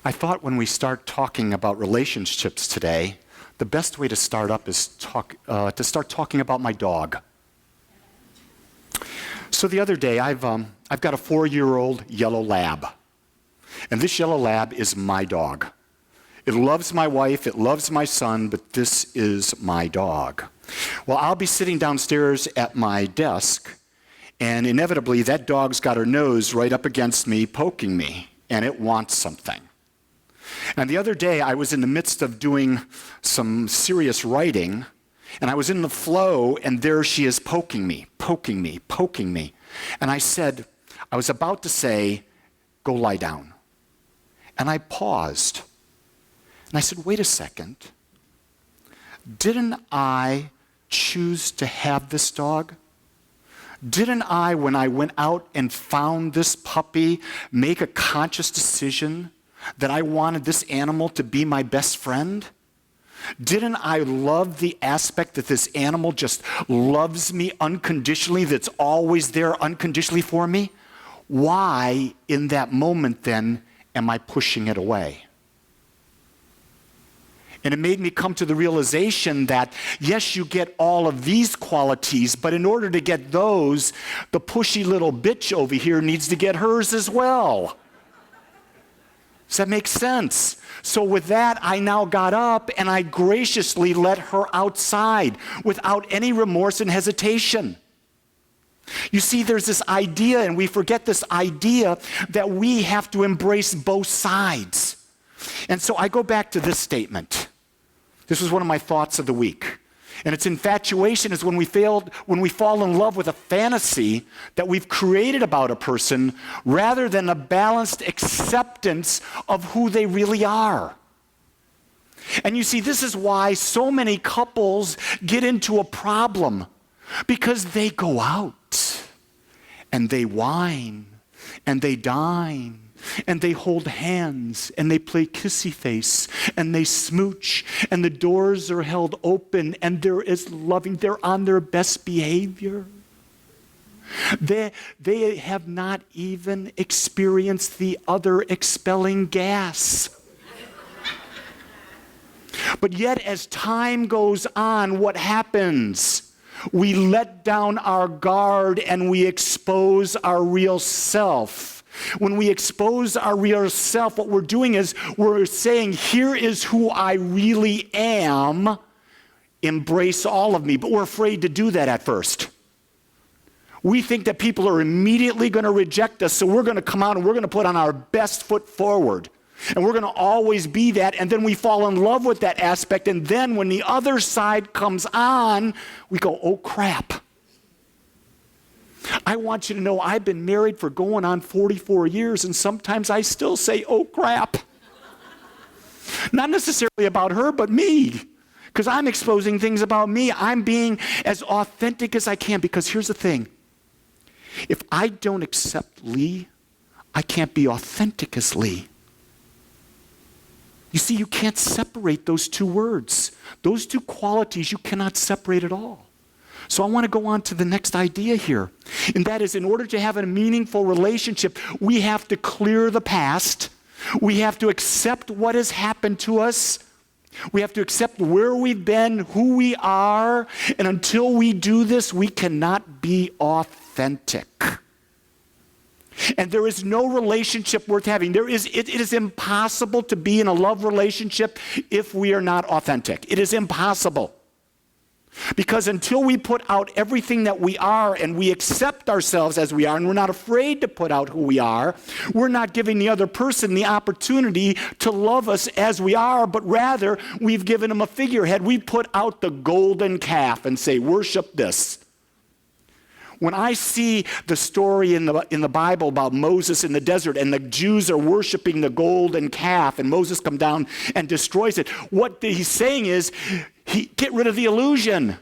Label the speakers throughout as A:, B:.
A: I thought when we start talking about relationships today, the best way to start up is to start talking about my dog. So the other day, I've got a 4-year-old yellow lab. And this yellow lab is my dog. It loves my wife, it loves my son, but this is my dog. Well, I'll be sitting downstairs at my desk, and inevitably that dog's got her nose right up against me, poking me, and it wants something. And the other day, I was in the midst of doing some serious writing, and I was in the flow, and there she is poking me, poking me, poking me. And I was about to say, go lie down. And I paused, and I said, wait a second. Didn't I choose to have this dog? Didn't I, when I went out and found this puppy, make a conscious decision that I wanted this animal to be my best friend? Didn't I love the aspect that this animal just loves me unconditionally, that's always there unconditionally for me? Why, in that moment then, am I pushing it away? And it made me come to the realization that, yes, you get all of these qualities, but in order to get those, the pushy little bitch over here needs to get hers as well. Does that make sense? So with that, I now got up and I graciously let her outside without any remorse and hesitation. You see, there's this idea, and we forget this idea, that we have to embrace both sides. And so I go back to this statement. This was one of my thoughts of the week. And it's infatuation is when we fall in love with a fantasy that we've created about a person rather than a balanced acceptance of who they really are. And you see, this is why so many couples get into a problem, because they go out and they whine and they dine and they hold hands and they play kissy face and they smooch and the doors are held open and there is loving. They're on their best behavior. They have not even experienced the other expelling gas. But yet, as time goes on, what happens? We let down our guard and we expose our real self. When we expose our real self, what we're doing is we're saying, here is who I really am. Embrace all of me. But we're afraid to do that at first. We think that people are immediately going to reject us, so we're going to come out and we're going to put on our best foot forward. And we're going to always be that, and then we fall in love with that aspect, and then when the other side comes on, we go, oh crap. I want you to know I've been married for going on 44 years, and sometimes I still say, oh crap. Not necessarily about her, but me. Because I'm exposing things about me. I'm being as authentic as I can, because here's the thing. If I don't accept Lee, I can't be authentic as Lee. You see, you can't separate those two words. Those two qualities you cannot separate at all. So I want to go on to the next idea here. And that is, in order to have a meaningful relationship, we have to clear the past. We have to accept what has happened to us. We have to accept where we've been, who we are. And until we do this, we cannot be authentic. And there is no relationship worth having. It is impossible to be in a love relationship if we are not authentic. It is impossible. Because until we put out everything that we are and we accept ourselves as we are, and we're not afraid to put out who we are, we're not giving the other person the opportunity to love us as we are, but rather we've given them a figurehead. We put out the golden calf and say, worship this. When I see the story in the Bible about Moses in the desert and the Jews are worshiping the golden calf and Moses comes down and destroys it, what he's saying is, get rid of the illusion.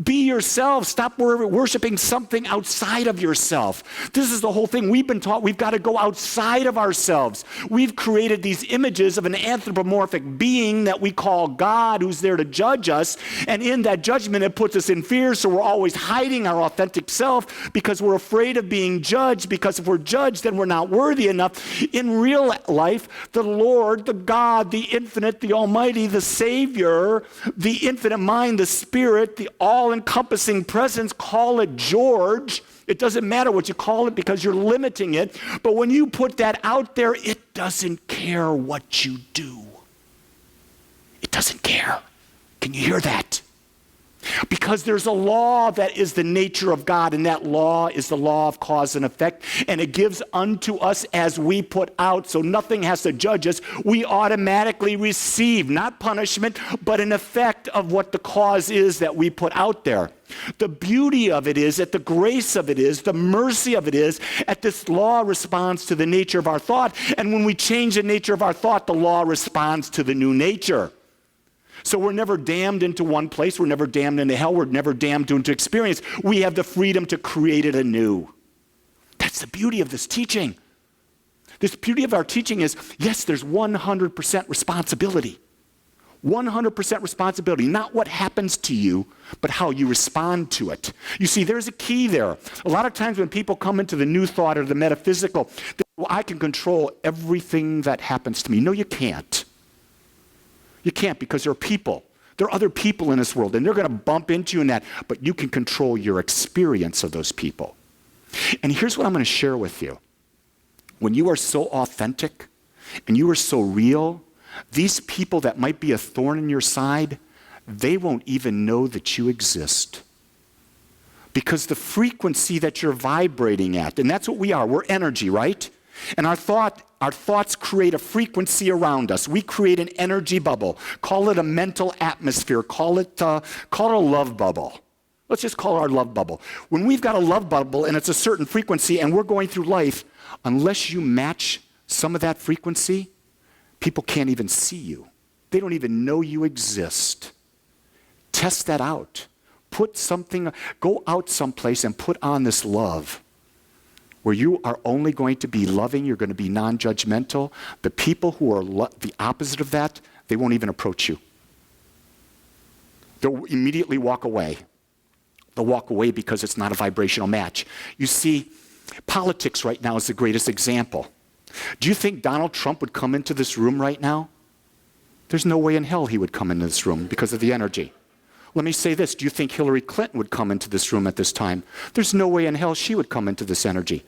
A: Be yourself. Stop worshiping something outside of yourself. This is the whole thing. We've been taught we've got to go outside of ourselves. We've created these images of an anthropomorphic being that we call God, who's there to judge us. And in that judgment, it puts us in fear. So we're always hiding our authentic self because we're afraid of being judged. Because if we're judged, then we're not worthy enough. In real life, the Lord, the God, the infinite, the Almighty, the Savior, the infinite mind, the Spirit, the all-encompassing presence, call it George. It doesn't matter what you call it because you're limiting it. But when you put that out there, it doesn't care what you do. It doesn't care. Can you hear that? Because there's a law that is the nature of God, and that law is the law of cause and effect, and it gives unto us as we put out, so nothing has to judge us. We automatically receive, not punishment, but an effect of what the cause is that we put out there. The beauty of it is, that the grace of it is, the mercy of it is, that this law responds to the nature of our thought, and when we change the nature of our thought, the law responds to the new nature. So we're never damned into one place. We're never damned into hell. We're never damned into experience. We have the freedom to create it anew. That's the beauty of this teaching. This beauty of our teaching is, yes, there's 100% responsibility. 100% responsibility. Not what happens to you, but how you respond to it. You see, there's a key there. A lot of times when people come into the new thought or the metaphysical, they say, well, I can control everything that happens to me. No, you can't. You can't, because there are people. There are other people in this world, and they're going to bump into you in that, but you can control your experience of those people. And here's what I'm going to share with you. When you are so authentic and you are so real, these people that might be a thorn in your side, they won't even know that you exist. Because the frequency that you're vibrating at, and that's what we are, we're energy, right? And our thoughts create a frequency around us. We create an energy bubble. Call it a mental atmosphere. Call it a love bubble. Let's just call it our love bubble. When we've got a love bubble and it's a certain frequency and we're going through life, unless you match some of that frequency, people can't even see you. They don't even know you exist. Test that out. Go out someplace and put on this love, where you are only going to be loving, you're going to be non-judgmental. The people who are the opposite of that, they won't even approach you. They'll immediately walk away. They'll walk away because it's not a vibrational match. You see, politics right now is the greatest example. Do you think Donald Trump would come into this room right now? There's no way in hell he would come into this room because of the energy. Let me say this. Do you think Hillary Clinton would come into this room at this time? There's no way in hell she would come into this energy.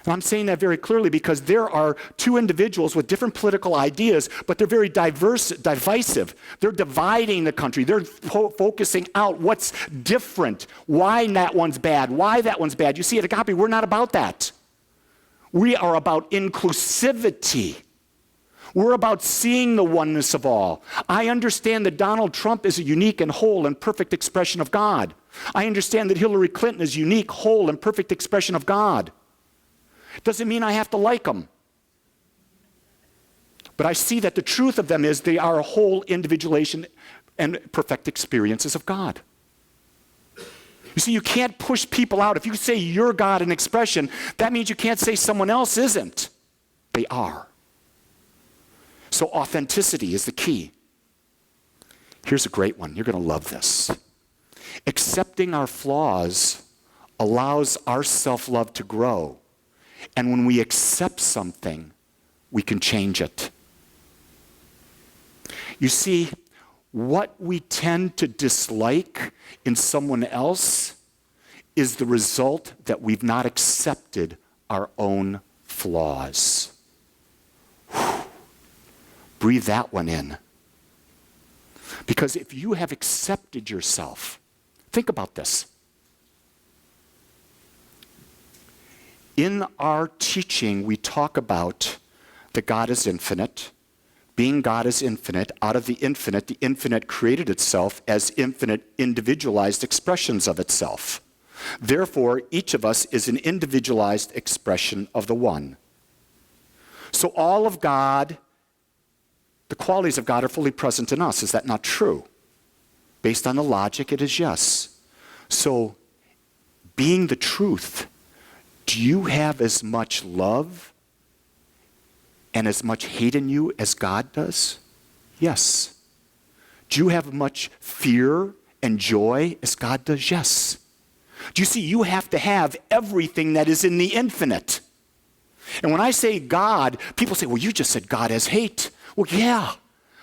A: And I'm saying that very clearly because there are two individuals with different political ideas, but they're very divisive. They're dividing the country. They're focusing out what's different, why that one's bad, why that one's bad. You see, at Agape, we're not about that. We are about inclusivity. We're about seeing the oneness of all. I understand that Donald Trump is a unique and whole and perfect expression of God. I understand that Hillary Clinton is a unique, whole, and perfect expression of God. Doesn't mean I have to like them. But I see that the truth of them is they are a whole individuation and perfect experiences of God. You see, you can't push people out. If you say you're God in expression, that means you can't say someone else isn't. They are. So authenticity is the key. Here's a great one. You're going to love this. Accepting our flaws allows our self-love to grow. And when we accept something, we can change it. You see, what we tend to dislike in someone else is the result that we've not accepted our own flaws. Whew. Breathe that one in. Because if you have accepted yourself, think about this. In our teaching, we talk about that God is infinite. Being God is infinite, out of the infinite created itself as infinite individualized expressions of itself. Therefore, each of us is an individualized expression of the one. So all of God, the qualities of God are fully present in us. Is that not true? Based on the logic, it is yes. So, being the truth, do you have as much love and as much hate in you as God does? Yes. Do you have much fear and joy as God does? Yes. Do you see, you have to have everything that is in the infinite. And when I say God, people say, well, you just said God has hate. Well, yeah,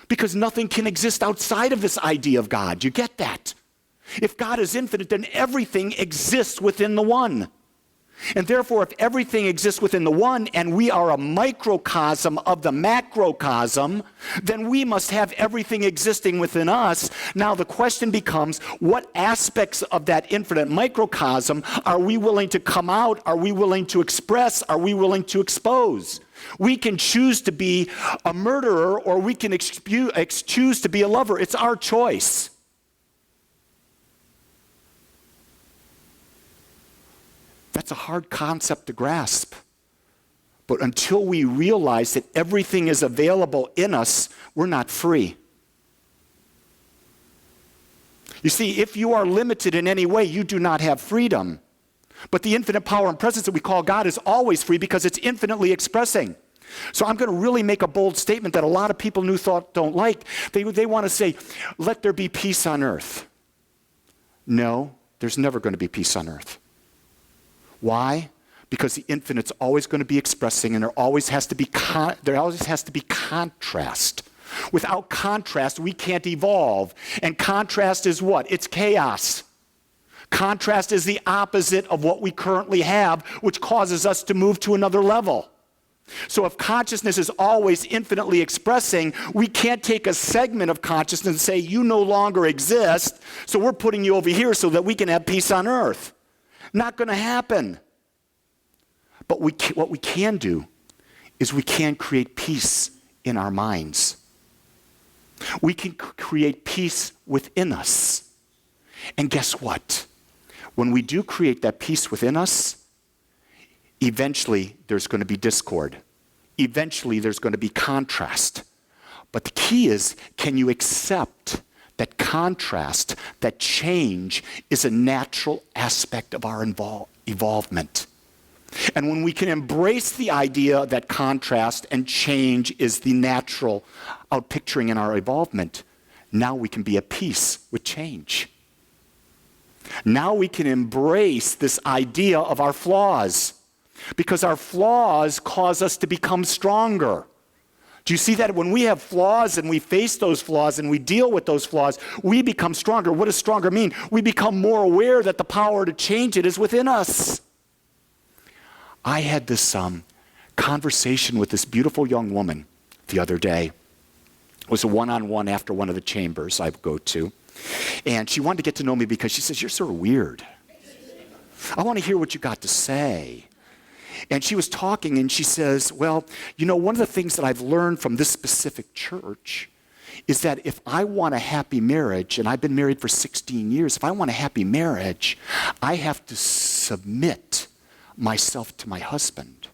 A: because nothing can exist outside of this idea of God. You get that? If God is infinite, then everything exists within the one. And therefore, if everything exists within the one and we are a microcosm of the macrocosm, then we must have everything existing within us. Now the question becomes, what aspects of that infinite microcosm are we willing to come out? Are we willing to express? Are we willing to expose? We can choose to be a murderer or we can choose to be a lover. It's our choice. That's a hard concept to grasp. But until we realize that everything is available in us, we're not free. You see, if you are limited in any way, you do not have freedom. But the infinite power and presence that we call God is always free because it's infinitely expressing. So I'm going to really make a bold statement that a lot of people New Thought don't like. They want to say, let there be peace on earth. No, there's never going to be peace on earth. Why? Because the infinite's always going to be expressing, and there always has to be contrast. Without contrast, we can't evolve. And contrast is what? It's chaos. Contrast is the opposite of what we currently have, which causes us to move to another level. So if consciousness is always infinitely expressing, we can't take a segment of consciousness and say, you no longer exist, so we're putting you over here so that we can have peace on earth. Not going to happen. But what we can do is we can create peace in our minds. We can create peace within us. And guess what? When we do create that peace within us, eventually there's going to be discord. Eventually there's going to be contrast. But the key is, can you accept that contrast, that change is a natural aspect of our evolvement? And when we can embrace the idea that contrast and change is the natural outpicturing in our evolvement, now we can be at peace with change. Now we can embrace this idea of our flaws, because our flaws cause us to become stronger. Do you see that? When we have flaws and we face those flaws and we deal with those flaws, we become stronger. What does stronger mean? We become more aware that the power to change it is within us. I had this conversation with this beautiful young woman the other day. It was a one-on-one after one of the chambers I go to. And she wanted to get to know me because she says, you're sort of weird. I want to hear what you got to say. And she was talking and she says, well, you know, one of the things that I've learned from this specific church is that if I want a happy marriage, and I've been married for 16 years, if I want a happy marriage, I have to submit myself to my husband.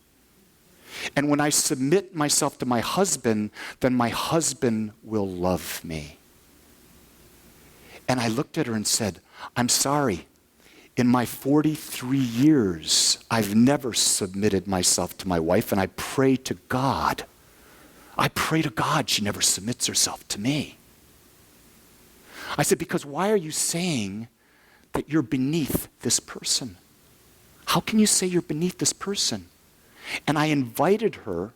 A: And when I submit myself to my husband, then my husband will love me. And I looked at her and said, I'm sorry. In my 43 years, I've never submitted myself to my wife, and I pray to God she never submits herself to me. I said, because why are you saying that you're beneath this person? How can you say you're beneath this person? And I invited her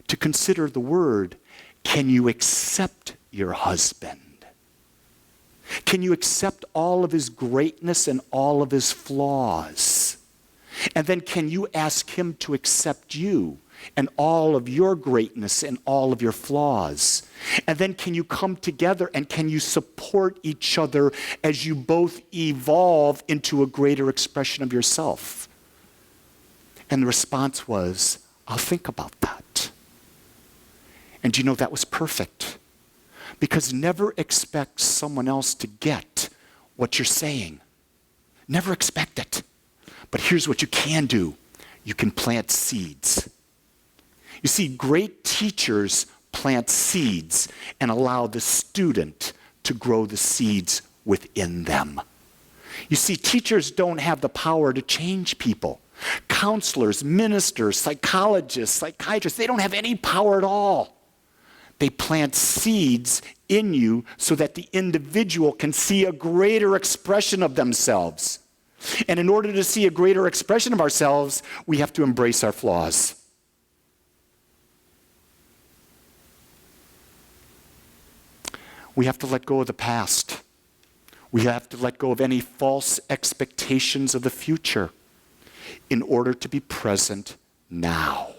A: to consider the word, can you accept your husband? Can you accept all of his greatness and all of his flaws? And then can you ask him to accept you and all of your greatness and all of your flaws? And then can you come together and can you support each other as you both evolve into a greater expression of yourself? And the response was, I'll think about that. And you know, that was perfect. Because never expect someone else to get what you're saying. Never expect it. But here's what you can do. You can plant seeds. You see, great teachers plant seeds and allow the student to grow the seeds within them. You see, teachers don't have the power to change people. Counselors, ministers, psychologists, psychiatrists, they don't have any power at all. They plant seeds in you so that the individual can see a greater expression of themselves. And in order to see a greater expression of ourselves, we have to embrace our flaws. We have to let go of the past. We have to let go of any false expectations of the future in order to be present now.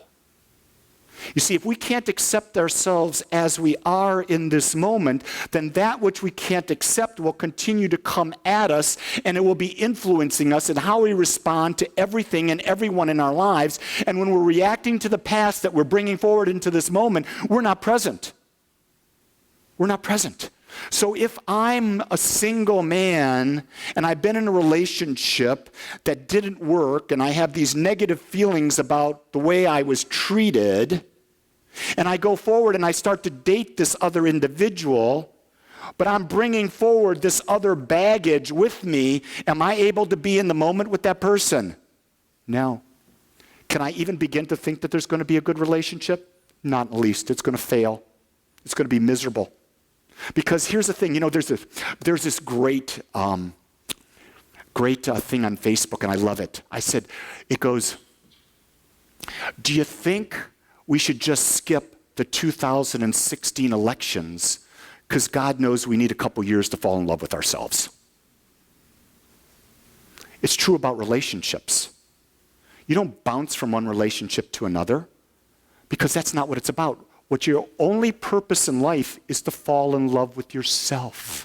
A: You see, if we can't accept ourselves as we are in this moment, then that which we can't accept will continue to come at us, and it will be influencing us in how we respond to everything and everyone in our lives. And when we're reacting to the past that we're bringing forward into this moment, we're not present. We're not present. So if I'm a single man and I've been in a relationship that didn't work and I have these negative feelings about the way I was treated, and I go forward and I start to date this other individual, but I'm bringing forward this other baggage with me, am I able to be in the moment with that person? No. Can I even begin to think that there's going to be a good relationship? Not in the least. It's going to fail. It's going to be miserable. Because here's the thing, there's this great thing on Facebook, and I love it. It goes, do you think we should just skip the 2016 elections because God knows we need a couple years to fall in love with ourselves? It's true about relationships. You don't bounce from one relationship to another because that's not what it's about. What your only purpose in life is to fall in love with yourself.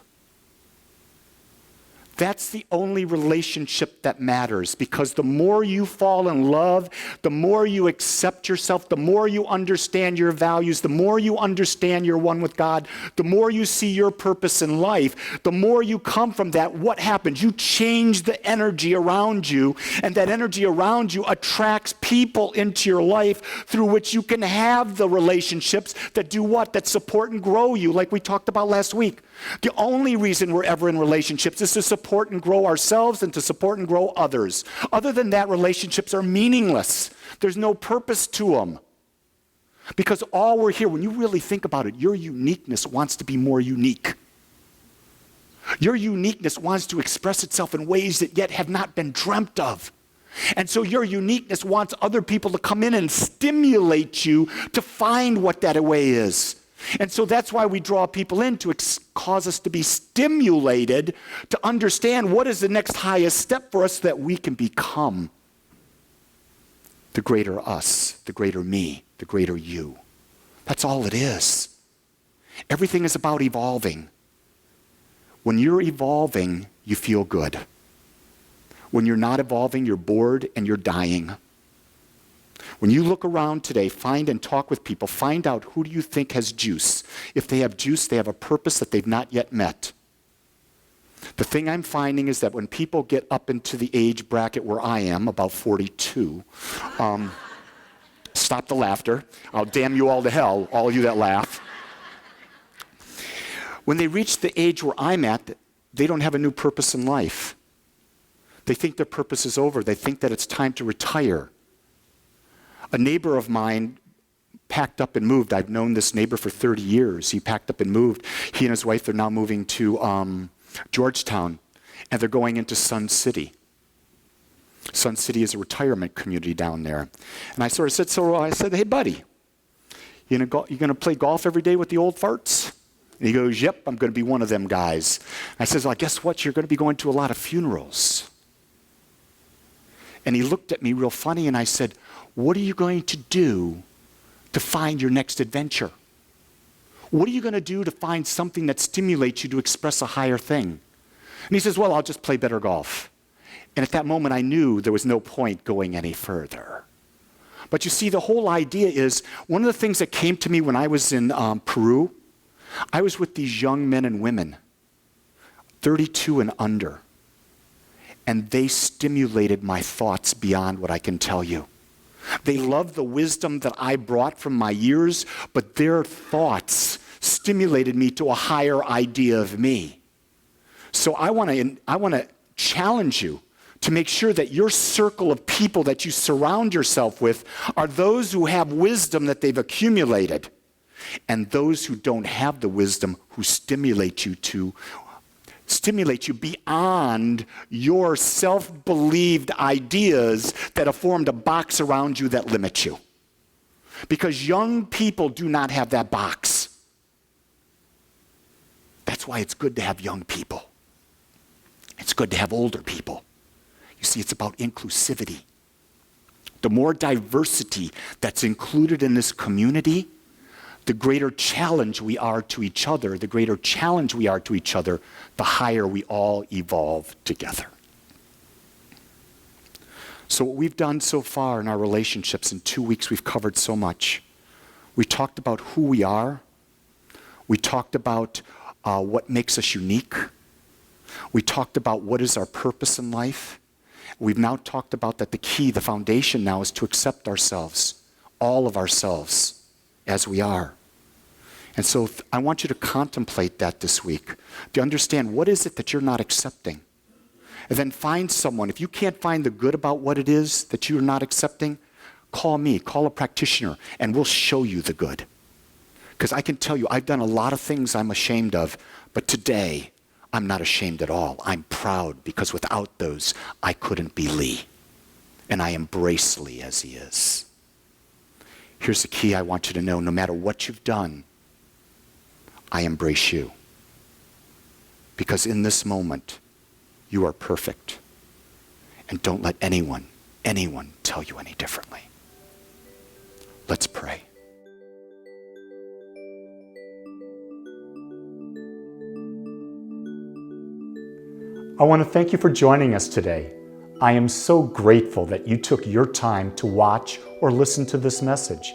A: That's the only relationship that matters, because the more you fall in love, the more you accept yourself, the more you understand your values, the more you understand you're one with God, the more you see your purpose in life, the more you come from that, what happens? You change the energy around you, and that energy around you attracts people into your life through which you can have the relationships that do what? That support and grow you, like we talked about last week. The only reason we're ever in relationships is to support and grow ourselves and to support and grow others. Other than that, relationships are meaningless. There's no purpose to them. Because all we're here, when you really think about it, your uniqueness wants to be more unique. Your uniqueness wants to express itself in ways that yet have not been dreamt of. And so your uniqueness wants other people to come in and stimulate you to find what that way is. And so that's why we draw people in, to cause us to be stimulated, to understand what is the next highest step for us so that we can become the greater us, the greater me, the greater you. That's all it is. Everything is about evolving. When you're evolving, you feel good. When you're not evolving, you're bored and you're dying. When you look around today, find and talk with people, find out who do you think has juice. If they have juice, they have a purpose that they've not yet met. The thing I'm finding is that when people get up into the age bracket where I am, about 42, stop the laughter. I'll damn you all to hell, all of you that laugh. When they reach the age where I'm at, they don't have a new purpose in life. They think their purpose is over. They think that it's time to retire. A neighbor of mine packed up and moved. I've known this neighbor for 30 years. He packed up and moved. He and his wife are now moving to Georgetown, and they're going into Sun City. Sun City is a retirement community down there. And I sort of said, hey, buddy, you going to play golf every day with the old farts? And he goes, yep, I'm going to be one of them guys. I says, well, guess what? You're going to be going to a lot of funerals. And he looked at me real funny, and I said, what are you going to do to find your next adventure? What are you going to do to find something that stimulates you to express a higher thing? And he says, well, I'll just play better golf. And at that moment, I knew there was no point going any further. But you see, the whole idea is, one of the things that came to me when I was in Peru, I was with these young men and women, 32 and under. And they stimulated my thoughts beyond what I can tell you. They loved the wisdom that I brought from my years, but their thoughts stimulated me to a higher idea of me. So I want to challenge you to make sure that your circle of people that you surround yourself with are those who have wisdom that they've accumulated, and those who don't have the wisdom who stimulate you beyond your self-believed ideas that have formed a box around you that limit you. Because young people do not have that box. That's why it's good to have young people. It's good to have older people. You see, it's about inclusivity. The more diversity that's included in this community, the greater challenge we are to each other, the higher we all evolve together. So what we've done so far in our relationships, in 2 weeks we've covered so much. We talked about who we are. We talked about what makes us unique. We talked about what is our purpose in life. We've now talked about that the foundation now is to accept ourselves, all of ourselves, as we are. And so I want you to contemplate that this week, to understand what is it that you're not accepting. And then find someone. If you can't find the good about what it is that you're not accepting, call me, call a practitioner, and we'll show you the good. Because I can tell you, I've done a lot of things I'm ashamed of, but today, I'm not ashamed at all. I'm proud, because without those, I couldn't be Lee. And I embrace Lee as he is. Here's the key I want you to know. No matter what you've done, I embrace you. Because in this moment, you are perfect. And don't let anyone tell you any differently. Let's pray. I want to thank you for joining us today. I am so grateful that you took your time to watch or listen to this message.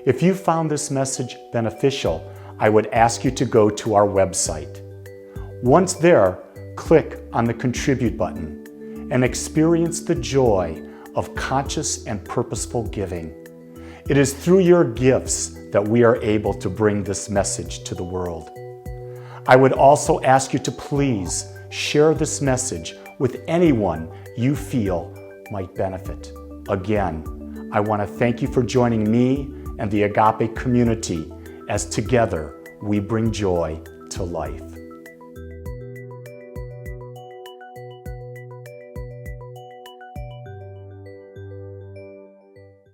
A: If you found this message beneficial, I would ask you to go to our website. Once there, click on the Contribute button and experience the joy of conscious and purposeful giving. It is through your gifts that we are able to bring this message to the world. I would also ask you to please share this message with anyone you feel might benefit. Again, I want to thank you for joining me and the Agape community as together we bring joy to life.